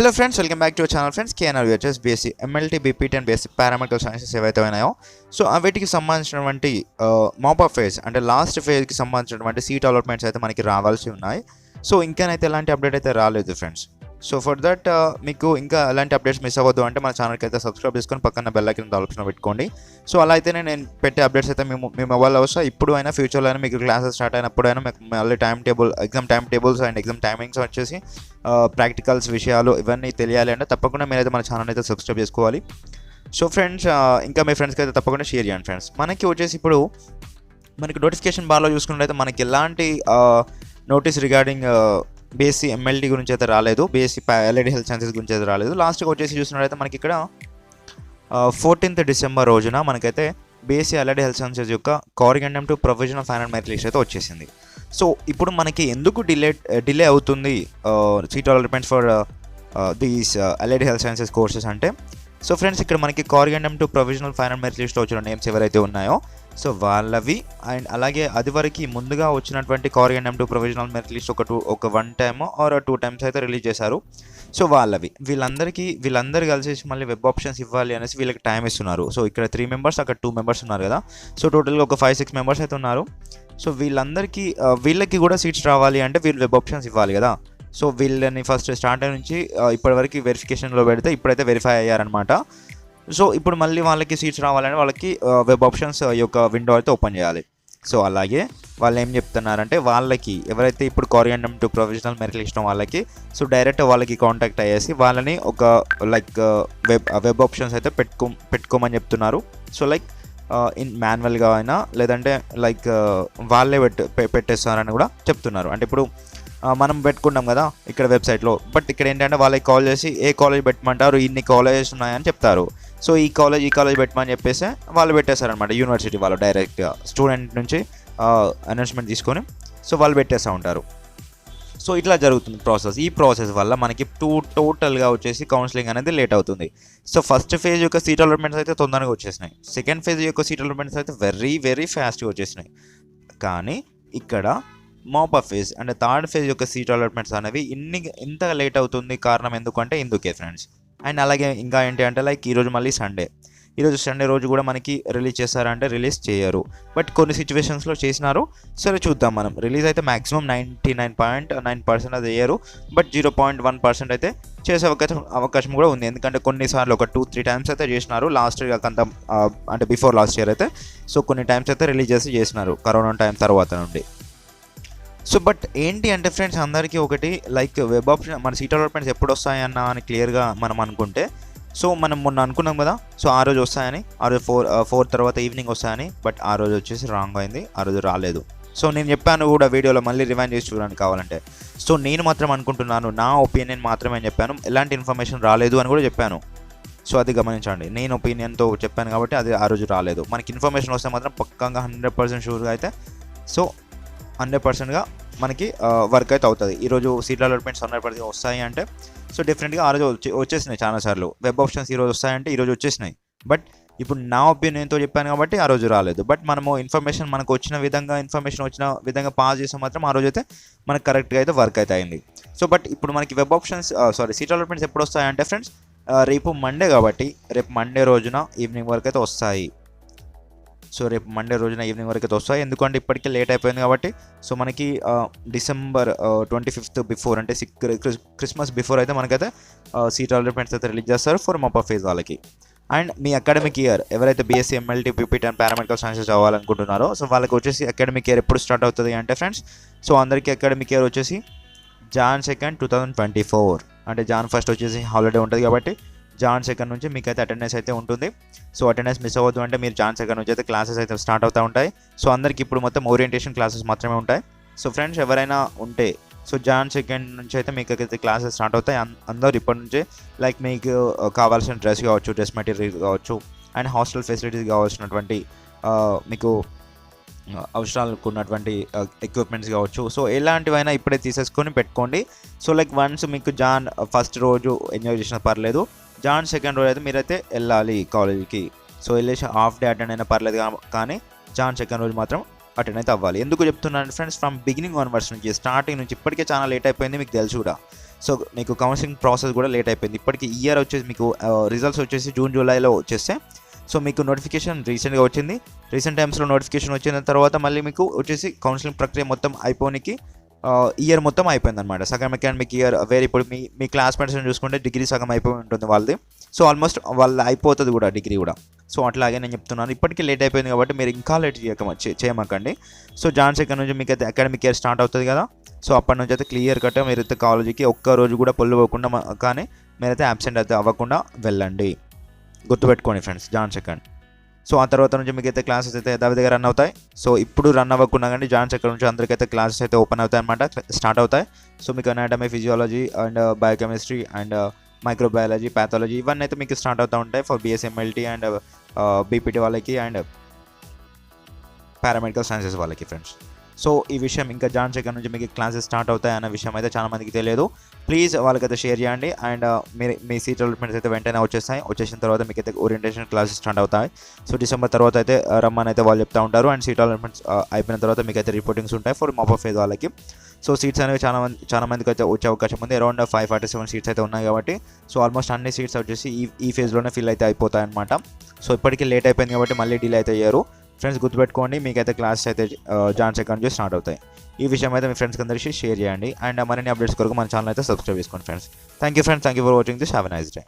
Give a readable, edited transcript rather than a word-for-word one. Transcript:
Hello friends, welcome back to our channel friends. KNR VHS BSc MLT BPT and BSc paramedical sciences ఏవైతే ఉన్నాయో, so వీటికి సంబంధించినటువంటి MOP up phase అంటే last ఫేజ్కి సంబంధించినటువంటి seat allotments అయితే మనకి రావాల్సి ఉన్నాయి. సో ఇంకానైతే ఎలాంటి అప్డేట్ అయితే రాలేదు ఫ్రెండ్స్. సో ఫర్ దట్ మీకు ఇంకా ఎలాంటి అప్డేట్స్ మిస్ అవ్వద్దు అంటే మన ఛానల్కి అయితే సబ్స్క్రైబ్ చేసుకొని పక్కన బెల్ ఐకాన్ ఆప్షన్ పెట్టుకోండి. సో అలా అయితేనే నేను పెట్టే అప్డేట్స్ అయితే మీ మొబైల్లో వస్తాయి. ఇప్పుడు అయినా ఫ్యూచర్లో అయినా మీకు క్లాసెస్ స్టార్ట్ అయినప్పుడైనా మీకు మళ్ళీ exam time tables and exam timings వచ్చేసి ప్రాక్టికల్స్ విషయాలు ఇవన్నీ తెలియాలి అంటే తప్పకుండా మీరైతే మన ఛానల్ అయితే సబ్స్క్రైబ్ చేసుకోవాలి. సో ఫ్రెండ్స్, ఇంకా మీ ఫ్రెండ్స్కి అయితే తప్పకుండా షేర్ చేయండి ఫ్రెండ్స్. మనకి వచ్చేసి ఇప్పుడు మనకి నోటిఫికేషన్ బార్లో చూసుకున్నట్లయితే మనకి ఎలాంటి నోటీస్ రిగార్డింగ్ బీఎస్సీ ఎంఎల్టీ గురించి అయితే రాలేదు, బీఎస్సీ ఎల్ఐడి హెల్త్ సైన్సెస్ గురించి అయితే రాలేదు. లాస్ట్గా వచ్చేసి చూసినట్లయితే మనకి ఇక్కడ 14th December రోజున మనకైతే బీఎస్సీ ఎల్ఐడి హెల్త్ సైన్సెస్ యొక్క corrigendum to provisional final merit list అయితే వచ్చేసింది. సో ఇప్పుడు మనకి ఎందుకు డిలే అవుతుంది seat allotments for these allied health sciences courses అంటే, సో ఫ్రెండ్స్ ఇక్కడ మనకి corrigendum to provisional final merit లిస్ట్లో వచ్చిన నేమ్స్ ఎవరైతే ఉన్నాయో సో వాళ్ళవి, అండ్ అలాగే అది వరకు ముందుగా వచ్చినటువంటి కారిగెండమ్ టు ప్రొవిజనల్ మెరిట్ లిస్ట్ ఒక 1 time ఆర్ 2 times అయితే రిలీజ్ చేశారు. సో వీళ్ళందరూ కలిసి మళ్ళీ వెబ్ ఆప్షన్స్ ఇవ్వాలి అనేసి వీళ్ళకి టైం ఇస్తున్నారు. సో ఇక్కడ 3 members, అక్కడ 2 members ఉన్నారు కదా. సో టోటల్గా ఒక 5-6 members అయితే ఉన్నారు. సో వీళ్ళకి కూడా సీట్స్ రావాలి అంటే వీళ్ళు వెబ్ ఆప్షన్స్ ఇవ్వాలి కదా. సో వీళ్ళని ఫస్ట్ స్టార్ట్ నుంచి ఇప్పటివరకు వెరిఫికేషన్లో పెడితే ఇప్పుడైతే వెరిఫై అయ్యారనమాట. సో ఇప్పుడు మళ్ళీ వాళ్ళకి సీట్స్ రావాలంటే వాళ్ళకి వెబ్ ఆప్షన్స్ యొక్క విండో అయితే ఓపెన్ చేయాలి. సో అలాగే వాళ్ళు ఏం చెప్తున్నారంటే వాళ్ళకి ఎవరైతే ఇప్పుడు కారిగెండమ్ టు ప్రొవిజనల్ మెరిట్ లిస్ట్ వాళ్ళకి సో డైరెక్ట్ వాళ్ళకి కాంటాక్ట్ అయ్యేసి వాళ్ళని ఒక వెబ్ ఆప్షన్స్ అయితే పెట్టుకోమని చెప్తున్నారు. సో ఇన్ మాన్యువల్గా అయినా లేదంటే వాళ్ళే పెట్టేస్తారని కూడా చెప్తున్నారు. అంటే ఇప్పుడు మనం పెట్టుకుంటాం కదా ఇక్కడ వెబ్సైట్లో, బట్ ఇక్కడ ఏంటంటే వాళ్ళకి కాల్ చేసి ఏ కాలేజ్ పెట్టమంటారు, ఇన్ని కాలేజెస్ ఉన్నాయని చెప్తారు. సో ఈ కాలేజ్ పెట్టమని చెప్పేసి వాళ్ళు పెట్టేస్తారనమాట. యూనివర్సిటీ వాళ్ళు డైరెక్ట్గా స్టూడెంట్ నుంచి అనౌన్స్మెంట్ తీసుకొని సో వాళ్ళు పెట్టేస్తూ ఉంటారు. సో ఇట్లా జరుగుతుంది ప్రాసెస్. ఈ ప్రాసెస్ వల్ల మనకి టోటల్గా వచ్చేసి కౌన్సిలింగ్ అనేది లేట్ అవుతుంది. సో ఫస్ట్ ఫేజ్ యొక్క సీట్ అలాట్మెంట్స్ అయితే తొందరగా వచ్చేసినాయి. సెకండ్ ఫేజ్ యొక్క సీట్ అలాట్మెంట్స్ అయితే వెరీ వెరీ ఫాస్ట్గా వచ్చేసినాయి. కానీ ఇక్కడ మాప్ ఆఫ్ ఫేజ్ అంటే థర్డ్ ఫేజ్ యొక్క సీట్ అలాట్మెంట్స్ అనేవి ఇంత లేట్ అవుతుంది. కారణం ఎందుకంటే ఇందుకే ఫ్రెండ్స్. అండ్ అలాగే ఇంకా ఏంటి అంటే ఈరోజు మళ్ళీ సండే రోజు కూడా మనకి రిలీజ్ చేస్తారంటే రిలీజ్ చేయరు, బట్ కొన్ని సిచ్యువేషన్స్లో చేసినారు. సరే చూద్దాం మనం. రిలీజ్ అయితే మ్యాక్సిమం 99.9% అది చేయరు, బట్ 0.1% అయితే చేసే అవకాశం కూడా ఉంది. ఎందుకంటే కొన్నిసార్లు ఒక 2-3 times అయితే చేసినారు లాస్ట్ ఇయర్ కంత, అంటే బిఫోర్ లాస్ట్ ఇయర్ అయితే. సో కొన్ని టైమ్స్ అయితే రిలీజ్ చేసినారు కరోనా టైం తర్వాత నుండి. సో బట్ ఏంటి అంటే ఫ్రెండ్స్, అందరికీ ఒకటి వెబ్ ఆప్షన్ మన సీట్ అలాట్మెంట్స్ ఎప్పుడు వస్తాయన్నా అని క్లియర్గా మనం అనుకుంటే, సో మనం మొన్న అనుకున్నాం కదా. సో ఆ రోజు వస్తాయని, ఆ రోజు 4 తర్వాత ఈవినింగ్ వస్తాయని, బట్ ఆ రోజు వచ్చేసి రాంగ్ అయింది, ఆ రోజు రాలేదు. సో నేను చెప్పాను కూడా వీడియోలో, మళ్ళీ రివైండ్ చేసి చూడండి కావాలంటే. సో నేను మాత్రం అనుకుంటున్నాను, నా ఒపీనియన్ మాత్రమే చెప్పాను, ఎలాంటి ఇన్ఫర్మేషన్ రాలేదు అని కూడా చెప్పాను. సో అది గమనించండి, నేను ఒపీనియన్తో చెప్పాను కాబట్టి అది ఆ రోజు రాలేదు. మనకి ఇన్ఫర్మేషన్ వస్తే మాత్రం పక్కంగా 100% షూర్గా అయితే సో 100%గా మనకి వర్క్ అయితే అవుతుంది. ఈరోజు సీట్ అలాట్మెంట్స్ 100% వస్తాయి అంటే సో డెఫినెట్గా ఆ రోజు వచ్చేసినాయి చాలాసార్లు. వెబ్ ఆప్షన్స్ ఈరోజు వస్తాయంటే ఈరోజు వచ్చేసినాయి, బట్ ఇప్పుడు నా ఒపీనియన్తో చెప్పాను కాబట్టి ఆ రోజు రాలేదు. బట్ మనము మనకు వచ్చిన విధంగా పాస్ చేస్తే మాత్రం ఆ రోజు అయితే మనకు కరెక్ట్గా అయితే వర్క్ అయితే అయింది. సో బట్ ఇప్పుడు మనకి వెబ్ ఆప్షన్స్ సీట్ అలాట్మెంట్స్ ఎప్పుడు వస్తాయంటే ఫ్రెండ్స్, రేపు మండే కాబట్టి రేపు మండే రోజున ఈవినింగ్ వరకు అయితే వస్తాయి. సో రేపు మండే రోజున ఈవినింగ్ వరకు అయితే వస్తాయి, ఎందుకంటే ఇప్పటికే లేట్ అయిపోయింది కాబట్టి. సో మనకి December 25th బిఫోర్, అంటే క్రిస్మస్ బిఫోర్ అయితే మనకైతే సీట్ అలాట్మెంట్స్ అయితే రిలీజ్ చేస్తారు ఫర్ మాప్ ఆఫ్ ఫేజ్ వాళ్ళకి. అండ్ మీ అకాడమిక్ ఇయర్ ఎవరైతే BSc MLT PPT and paramedical sciences అవ్వాలనుకుంటున్నారో సో వాళ్ళకి వచ్చేసి అకాడమిక్ ఇయర్ ఎప్పుడు స్టార్ట్ అవుతుంది అంటే ఫ్రెండ్స్, సో అందరికీ అకాడమిక్ ఇయర్ వచ్చేసి Jan 2nd, 2024. అంటే Jan 1st వచ్చేసి హాలిడే ఉంటుంది కాబట్టి Jan 2nd నుంచి మీకు అయితే అటెండెన్స్ అయితే ఉంటుంది. సో అటెండెన్స్ మిస్ అవ్వద్దు అంటే మీరు Jan 2nd నుంచి అయితే క్లాసెస్ అయితే స్టార్ట్ అవుతూ ఉంటాయి. సో అందరికి ఇప్పుడు మొత్తం ఓరియంటేషన్ క్లాసెస్ మాత్రమే ఉంటాయి. సో ఫ్రెండ్స్ ఎవరైనా ఉంటే సో Jan 2nd నుంచి అయితే మీకు అయితే క్లాసెస్ స్టార్ట్ అవుతాయి. అందరూ ఇప్పటి నుంచే మీకు కావాల్సిన డ్రెస్ కావచ్చు, డ్రెస్ మెటీరియల్ కావచ్చు, అండ్ హాస్టల్ ఫెసిలిటీస్ కావాల్సినటువంటి మీకు అవసరాలకు ఉన్నటువంటి ఎక్విప్మెంట్స్ కావచ్చు, సో ఎలాంటివైనా ఇప్పుడే తీసేసుకొని పెట్టుకోండి. సో వన్స్ మీకు Jan 1st రోజు ఎంజాయ్ చేసినా పర్లేదు, Jan 2nd రోజు అయితే మీరైతే వెళ్ళాలి కాలేజీకి. సో వెళ్ళేసి హాఫ్ డే అటెండ్ అయినా పర్లేదు, కానీ Jan 2nd రోజు మాత్రం అటెండ్ అయితే అవ్వాలి. ఎందుకు చెప్తున్నాను ఫ్రెండ్స్, ఫ్రమ్ బిగినింగ్ ఆన్వర్డ్స్ నుంచి స్టార్టింగ్ నుంచి ఇప్పటికే చాలా లేట్ అయిపోయింది మీకు తెలుసు కూడా. సో మీకు కౌన్సిలింగ్ ప్రాసెస్ కూడా లేట్ అయిపోయింది. ఇప్పటికి ఇయర్ వచ్చేసి మీకు రిజల్ట్స్ వచ్చేసి జూన్ జూలైలో వచ్చేస్తే, సో మీకు నోటిఫికేషన్ రీసెంట్గా వచ్చింది. రీసెంట్ టైమ్స్లో నోటిఫికేషన్ వచ్చిన తర్వాత మళ్ళీ మీకు వచ్చేసి కౌన్సిలింగ్ ప్రక్రియ మొత్తం అయిపోనికి ఇయర్ మొత్తం అయిపోయిందన్నమాట. సగం అకాడమిక్ ఇయర్ వేరే. ఇప్పుడు మీ క్లాస్మేట్స్ని చూసుకుంటే డిగ్రీ సగం అయిపోయి ఉంటుంది వాళ్ళది. సో ఆల్మోస్ట్ వాళ్ళు అయిపోతుంది కూడా డిగ్రీ కూడా. సో అట్లాగే నేను చెప్తున్నాను, ఇప్పటికీ లేట్ అయిపోయింది కాబట్టి మీరు ఇంకా లేట్ చేయమాకండి. సో జాన్ సెకండ్ నుంచి మీకు అయితే అకాడమిక్ ఇయర్ స్టార్ట్ అవుతుంది కదా. సో అప్పటి నుంచి అయితే క్లియర్ కట్గా మీరైతే కాలేజీకి ఒక్క రోజు కూడా పొల్లుపోకుండా కానీ మీరైతే అబ్సెంట్ అయితే అవ్వకుండా వెళ్ళండి. గుర్తుపెట్టుకోండి ఫ్రెండ్స్, జాన్ సెకండ్. సో ఆ తర్వాత నుంచి మీకు అయితే క్లాసెస్ అయితే యథావిధిగా రన్ అవుతాయి. సో ఇప్పుడు రన్ అవ్వకుండా కానీ జాన్ సెకండ్ నుంచి అందరికైతే క్లాసెస్ అయితే ఓపెన్ అవుతాయి అనమాట, స్టార్ట్ అవుతాయి. సో మీకు anatomy, physiology and biochemistry and microbiology, pathology ఇవన్నీ అయితే మీకు స్టార్ట్ అవుతూ ఉంటాయి for BSc MLT and BPT వాళ్ళకి అండ్ పారామెడికల్ సైన్సెస్ వాళ్ళకి ఫ్రెండ్స్. సో ఈ విషయం ఇంకా జాన్ సెకండ్ నుంచి మీకు క్లాసెస్ స్టార్ట్ అవుతాయి అన్న విషయం అయితే చాలా మందికి తెలియదు. ప్లీజ్ వాళ్ళకైతే షేర్ చేయండి. అండ్ మీ సీట్ అలాట్మెంట్స్ అయితే వెంటనే వచ్చేసిన తర్వాత మీకు అయితే ఓరియంటేషన్ క్లాసెస్ స్టార్ట్ అవుతాయి. సో డిసెంబర్ తర్వాత అయితే రమ్మని అయితే వాళ్ళు చెప్తూ ఉంటారు. అండ్ సీట్ అలాట్మెంట్స్ అయిపోయిన తర్వాత మీకు అయితే రిపోర్టింగ్స్ ఉంటాయి ఫర్ మాప్ ఆఫ్ ఫేజ్ వాళ్ళకి. సో సీట్స్ అనేవి చాలా మందికి అయితే వచ్చే అవకాశం ఉంది. అరౌండ్ 547 సీట్స్ అయితే ఉన్నాయి కాబట్టి సో ఆల్మోస్ట్ అన్ని సీట్స్ వచ్చేసి ఈ ఫేజ్లోనే ఫిల్ అయితే అయిపోతాయి అనమాట. సో ఇప్పటికీ లేట్ అయిపోయింది కాబట్టి మళ్ళీ డీల్ అయితే అయ్యారు. ఫ్రెండ్స్ గుర్తుపెట్టుకోండి, మీకైతే క్లాసెస్ అయితే జాన్ సెకండ్ నుంచి స్టార్ట్ అవుతాయి. ఈ విషయం అయితే మీ ఫ్రెండ్స్కి అందరికీ షేర్ చేయండి. అండ్ మరిన్ని అప్డేట్స్ కొరకు మన ఛానల్ అయితే సబ్స్క్రైబ్ చేసుకోండి friends. Thank you friends, thank you for watching this. Have a nice day.